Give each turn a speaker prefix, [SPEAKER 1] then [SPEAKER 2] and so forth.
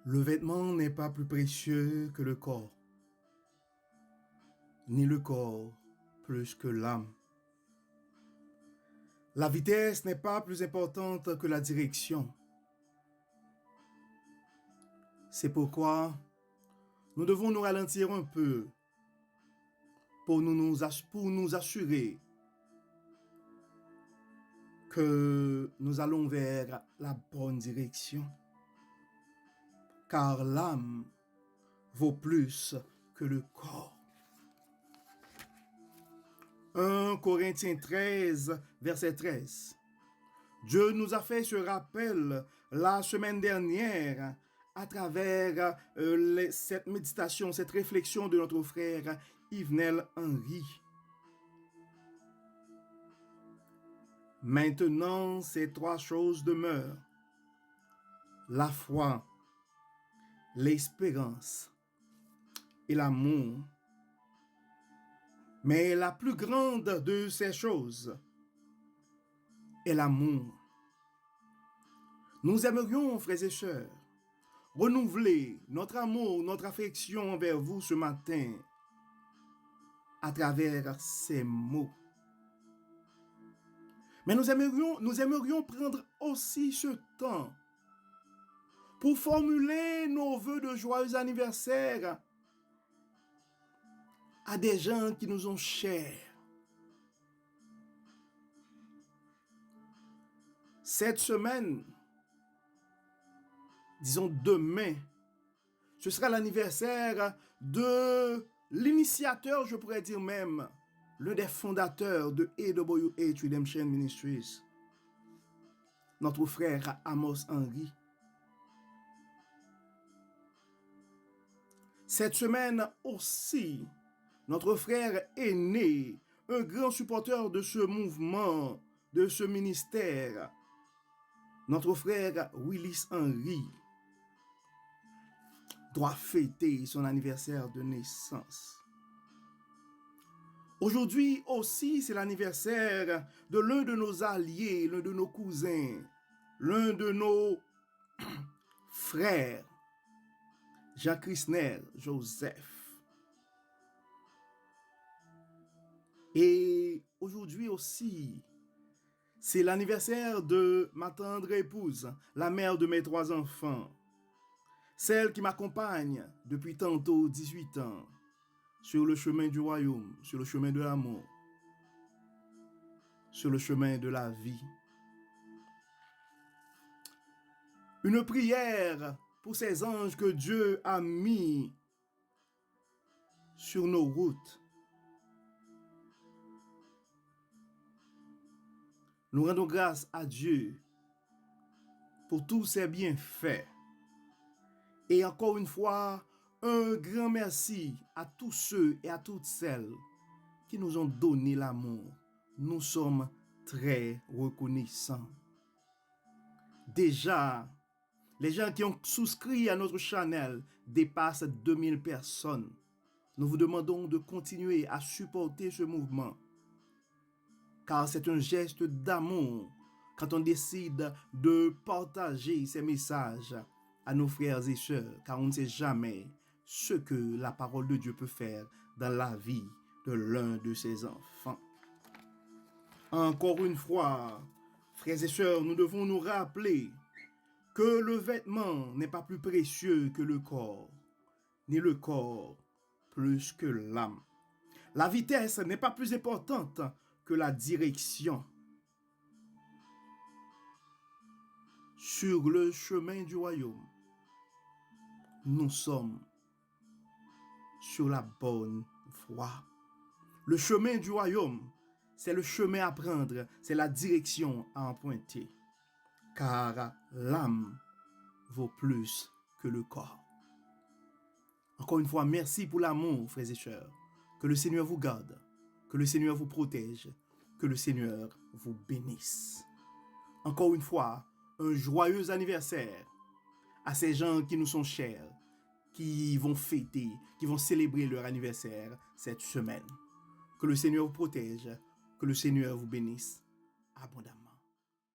[SPEAKER 1] Le vêtement n'est pas plus précieux que le corps, ni le corps plus que l'âme. La vitesse n'est pas plus importante que la direction. C'est pourquoi nous devons nous ralentir un peu pour nous assurer que nous allons vers la bonne direction. Car l'âme vaut plus que le corps. 1 Corinthiens 13, verset 13. Dieu nous a fait ce rappel la semaine dernière à travers cette méditation, cette réflexion de notre frère Yvenel Henry. Maintenant, ces trois choses demeurent: la foi, l'espérance et l'amour. Mais la plus grande de ces choses est l'amour. Nous aimerions, frères et sœurs, renouveler notre amour, notre affection envers vous ce matin à travers ces mots. Mais nous aimerions prendre aussi ce temps pour formuler nos vœux de joyeux anniversaire à des gens qui nous ont chers. Cette semaine, disons demain, ce sera l'anniversaire de l'initiateur, je pourrais dire même, l'un des fondateurs de AWH Redemption Ministries, notre frère Amos Henry. Cette semaine aussi, notre frère aîné, un grand supporter de ce mouvement, de ce ministère, notre frère Willis Henry, doit fêter son anniversaire de naissance. Aujourd'hui aussi, c'est l'anniversaire de l'un de nos alliés, l'un de nos cousins, l'un de nos frères, Jacques Risner Joseph. Et aujourd'hui aussi, c'est l'anniversaire de ma tendre épouse, la mère de mes 3 enfants, celle qui m'accompagne depuis tantôt 18 ans, sur le chemin du royaume, sur le chemin de l'amour, sur le chemin de la vie. Une prière pour ces anges que Dieu a mis sur nos routes. Nous rendons grâce à Dieu pour tous ses bienfaits. Et encore une fois, un grand merci à tous ceux et à toutes celles qui nous ont donné l'amour. Nous sommes très reconnaissants. Déjà, les gens qui ont souscrit à notre channel dépassent 2000 personnes. Nous vous demandons de continuer à supporter ce mouvement, car c'est un geste d'amour quand on décide de partager ces messages à nos frères et sœurs, car on ne sait jamais ce que la parole de Dieu peut faire dans la vie de l'un de ses enfants. Encore une fois, frères et sœurs, nous devons nous rappeler que le vêtement n'est pas plus précieux que le corps, ni le corps plus que l'âme. La vitesse n'est pas plus importante que la direction. Sur le chemin du royaume, nous sommes sur la bonne voie. Le chemin du royaume, c'est le chemin à prendre, c'est la direction à emprunter. Car l'âme vaut plus que le corps. Encore une fois, merci pour l'amour, frères et sœurs. Que le Seigneur vous garde, que le Seigneur vous protège, que le Seigneur vous bénisse. Encore une fois, un joyeux anniversaire à ces gens qui nous sont chers, qui vont fêter, qui vont célébrer leur anniversaire cette semaine. Que le Seigneur vous protège, que le Seigneur vous bénisse abondamment.